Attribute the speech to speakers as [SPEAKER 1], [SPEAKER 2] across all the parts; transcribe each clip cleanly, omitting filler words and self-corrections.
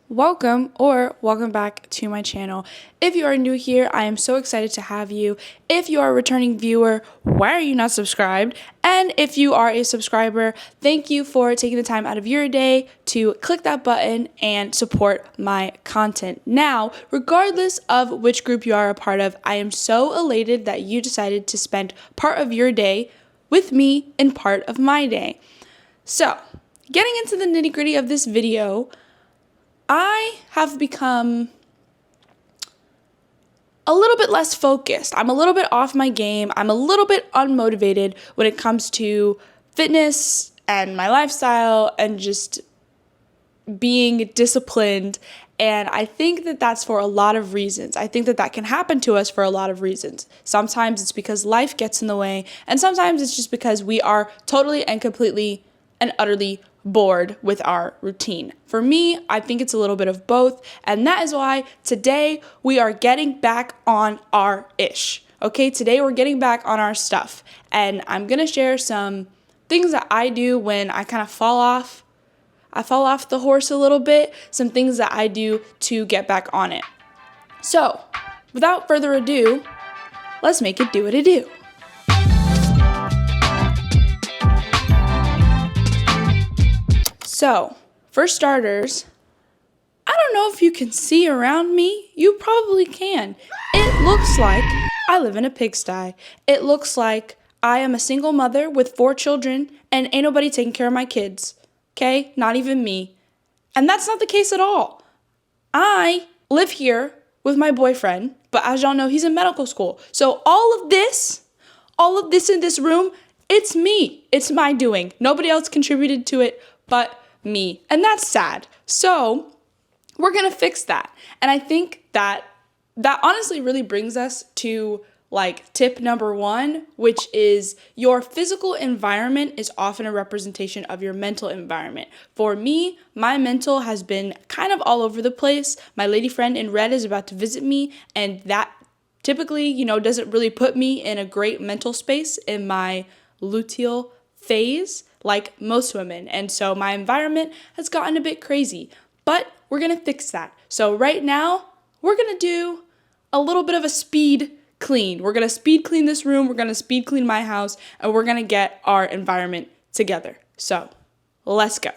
[SPEAKER 1] welcome or welcome back to my channel. If you are new here, I am so excited to have you. If you are a returning viewer, why are you not subscribed? And if you are a subscriber, thank you for taking the time out of your day to click that button and support my content. Now, regardless of which group you are a part of, I am so elated that you decided to spend part of your day with me and part of my day. So, getting into the nitty-gritty of this video, I have become a little bit less focused. I'm a little bit off my game. I'm a little bit unmotivated when it comes to fitness and my lifestyle and just being disciplined. And I think that that's for a lot of reasons. I think that that can happen to us for a lot of reasons. Sometimes it's because life gets in the way, and sometimes it's just because we are totally and completely and utterly bored with our routine. For me, I think it's a little bit of both, and that is why today we are getting back on our ish. Okay, today we're getting back on our stuff, and I'm gonna share some things that I do when I kind of fall off the horse a little bit, some things that I do to get back on it. So, without further ado, let's make it do what it do. So, for starters, I don't know if you can see around me. You probably can. It looks like I live in a pigsty. It looks like I am a single mother with 4 children and ain't nobody taking care of my kids. Okay? Not even me. And that's not the case at all. I live here with my boyfriend, but as y'all know, he's in medical school. So all of this in this room, it's me. It's my doing. Nobody else contributed to it but me. And that's sad. So we're going to fix that. And I think that honestly really brings us to like tip number 1, which is your physical environment is often a representation of your mental environment. For me, my mental has been kind of all over the place. My lady friend in red is about to visit me, and that typically, doesn't really put me in a great mental space in my luteal phase like most women. And so my environment has gotten a bit crazy, but we're going to fix that. So right now, we're going to do a little bit of a speed clean. We're going to speed clean this room. We're going to speed clean my house, and we're going to get our environment together. So let's go.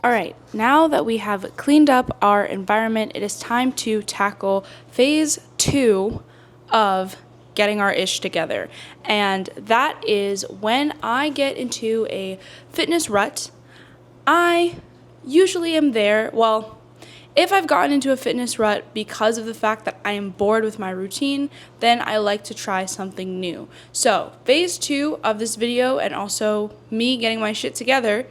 [SPEAKER 1] All right, now that we have cleaned up our environment, it is time to tackle phase 2 of getting our ish together. And that is when I get into a fitness rut, I usually am there. Well, if I've gotten into a fitness rut because of the fact that I am bored with my routine, then I like to try something new. So phase 2 of this video, and also me getting my shit together,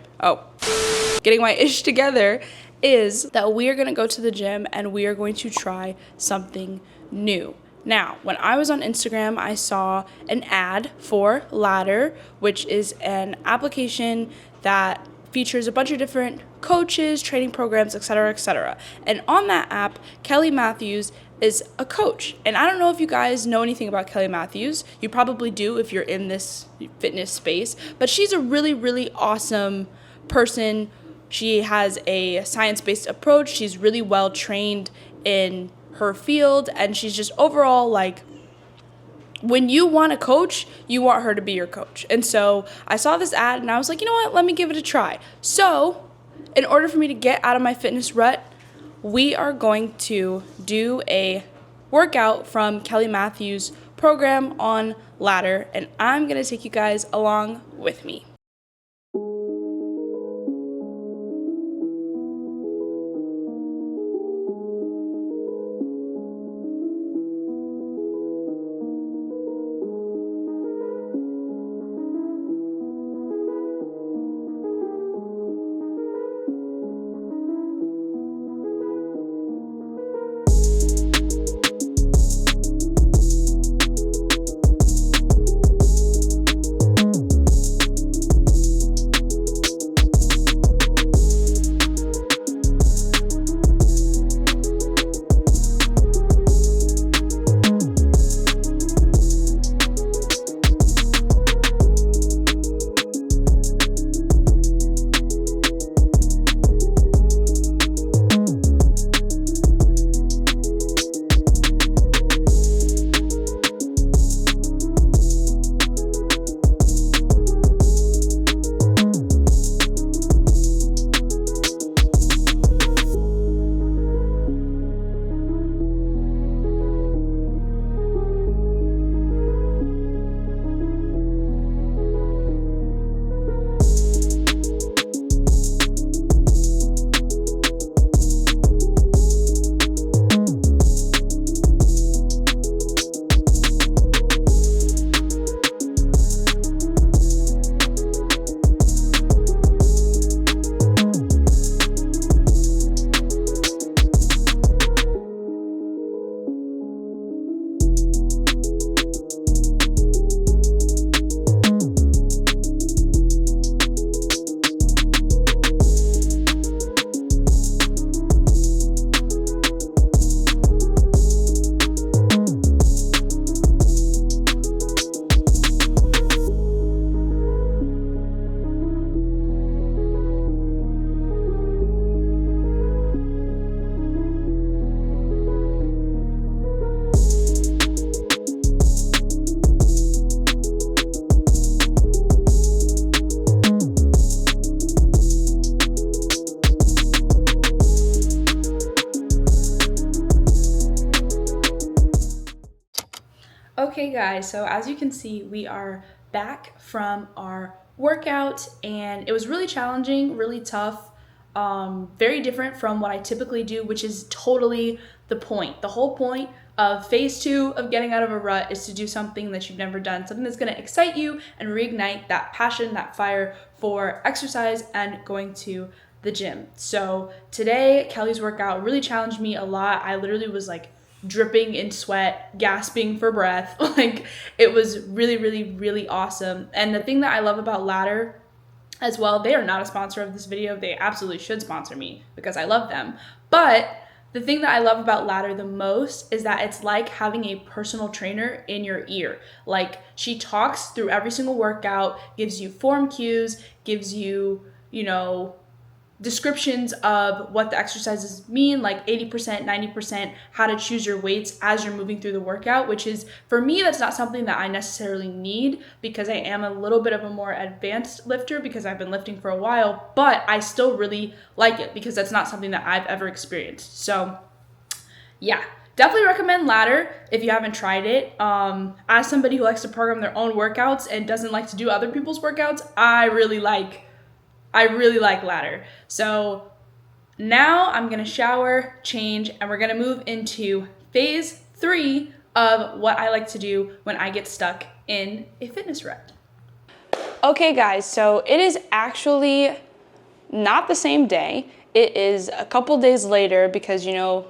[SPEAKER 1] getting my ish together, is that we are going to go to the gym and we are going to try something new. Now, when I was on Instagram, I saw an ad for Ladder, which is an application that features a bunch of different coaches, training programs, etc., etc. And on that app, Kelly Matthews is a coach. And I don't know if you guys know anything about Kelly Matthews. You probably do if you're in this fitness space, but she's a really, really awesome person. She has a science-based approach. She's really well trained in her field, and she's just overall like, when you want a coach, you want her to be your coach. And so I saw this ad and I was like, you know what, let me give it a try. So in order for me to get out of my fitness rut, we are going to do a workout from Kelly Matthews' program on ladder, and I'm going to take you guys along with me. Okay guys, so as you can see, we are back from our workout and it was really challenging, really tough, very different from what I typically do, which is totally the point. The whole point of phase 2 of getting out of a rut is to do something that you've never done, something that's going to excite you and reignite that passion, that fire for exercise and going to the gym. So today, Kelly's workout really challenged me a lot. I literally was like dripping in sweat, gasping for breath. Like, it was really, really, really awesome. And the thing that I love about Ladder as well, they are not a sponsor of this video. They absolutely should sponsor me because I love them. But the thing that I love about Ladder the most is that it's like having a personal trainer in your ear. Like, she talks through every single workout, gives you form cues, gives you, descriptions of what the exercises mean, like 80%, 90%, how to choose your weights as you're moving through the workout, which is, for me, that's not something that I necessarily need because I am a little bit of a more advanced lifter because I've been lifting for a while, but I still really like it because that's not something that I've ever experienced. So yeah, definitely recommend Ladder if you haven't tried it. As somebody who likes to program their own workouts and doesn't like to do other people's workouts, I really like Ladder. So now I'm gonna shower, change, and we're gonna move into phase 3 of what I like to do when I get stuck in a fitness rut. Okay guys, so it is actually not the same day. It is a couple days later because,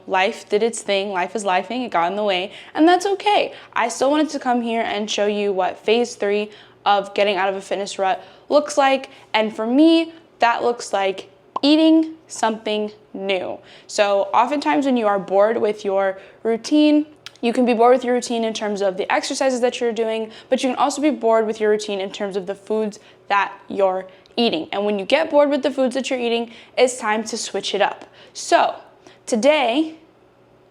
[SPEAKER 1] life did its thing. Life is lifing, it got in the way, and that's okay. I still wanted to come here and show you what phase 3 of getting out of a fitness rut looks like. And for me, that looks like eating something new. So oftentimes when you are bored with your routine, you can be bored with your routine in terms of the exercises that you're doing, but you can also be bored with your routine in terms of the foods that you're eating. And when you get bored with the foods that you're eating, it's time to switch it up. So today,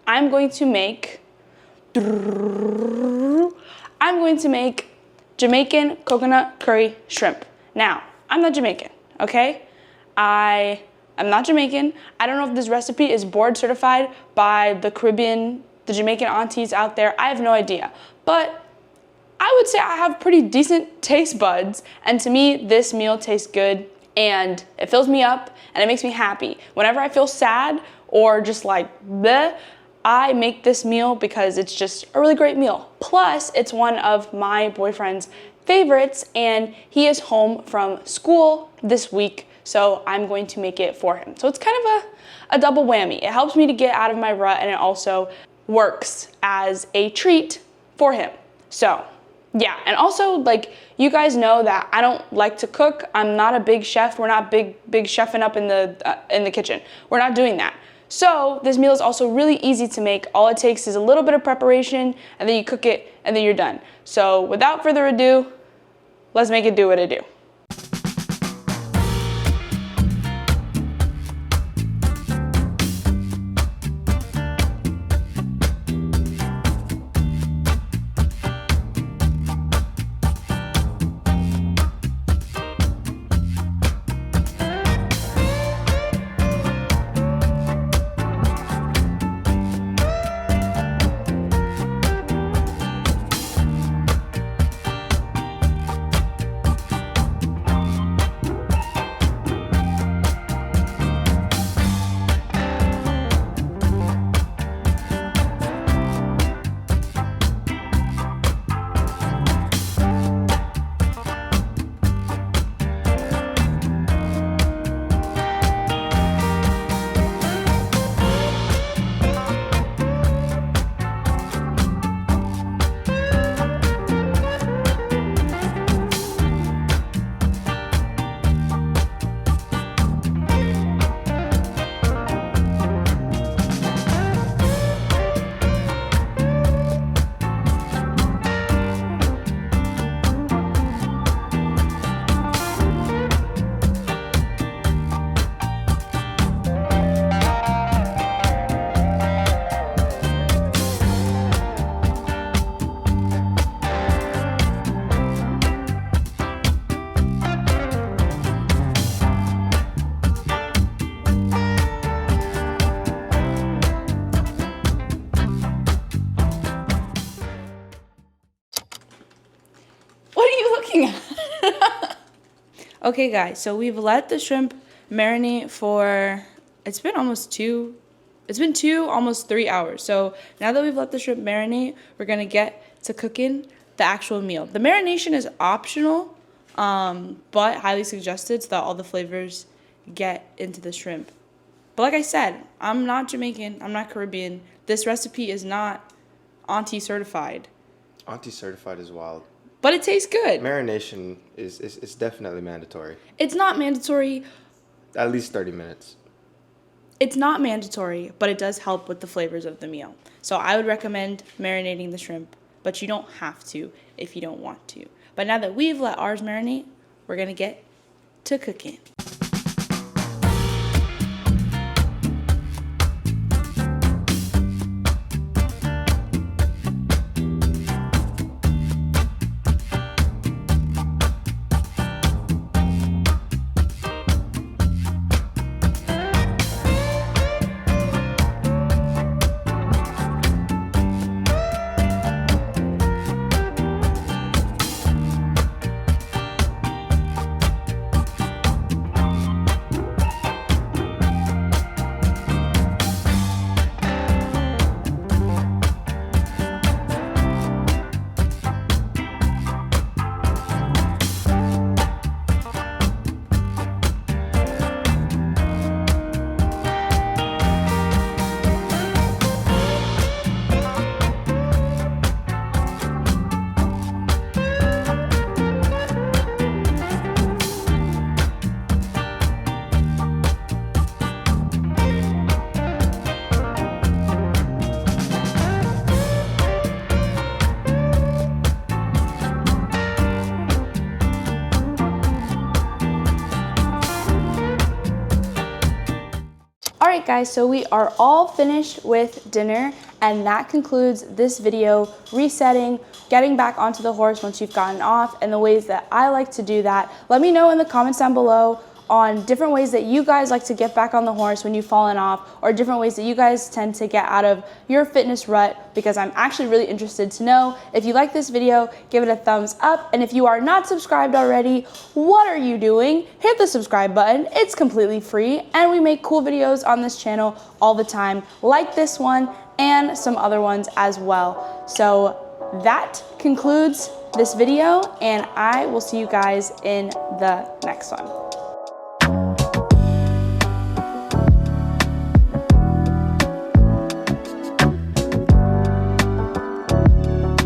[SPEAKER 1] I'm going to make Jamaican coconut curry shrimp. Now, I'm not Jamaican, okay? I am not Jamaican. I don't know if this recipe is board certified by the Caribbean, the Jamaican aunties out there. I have no idea. But I would say I have pretty decent taste buds. And to me, this meal tastes good and it fills me up and it makes me happy. Whenever I feel sad or just like bleh, I make this meal because it's just a really great meal. Plus, it's one of my boyfriend's favorites and he is home from school this week, so I'm going to make it for him. So it's kind of a double whammy. It helps me to get out of my rut and it also works as a treat for him. So yeah, and also like you guys know that I don't like to cook. I'm not a big chef. We're not big chefing up in the kitchen. We're not doing that. So this meal is also really easy to make. All it takes is a little bit of preparation and then you cook it and then you're done. So without further ado, let's make it do what it do. Okay guys, so we've let the shrimp marinate for, it's been almost 3 hours. So now that we've let the shrimp marinate, we're gonna get to cooking the actual meal. The marination is optional, but highly suggested so that all the flavors get into the shrimp. But like I said, I'm not Jamaican, I'm not Caribbean. This recipe is not auntie certified.
[SPEAKER 2] Auntie certified is wild.
[SPEAKER 1] But it tastes good.
[SPEAKER 2] Marination is definitely mandatory.
[SPEAKER 1] It's not mandatory.
[SPEAKER 2] At least 30 minutes.
[SPEAKER 1] It's not mandatory, but it does help with the flavors of the meal. So I would recommend marinating the shrimp, but you don't have to if you don't want to. But now that we've let ours marinate, we're going to get to cooking. right, guys, so we are all finished with dinner, and that concludes this video, resetting, getting back onto the horse once you've gotten off, and the ways that I like to do that. Let me know in the comments down below on different ways that you guys like to get back on the horse when you've fallen off, or different ways that you guys tend to get out of your fitness rut, because I'm actually really interested to know. If you like this video, give it a thumbs up, and if you are not subscribed already, what are you doing? Hit the subscribe button, it's completely free, and we make cool videos on this channel all the time, like this one and some other ones as well. So that concludes this video, and I will see you guys in the next one.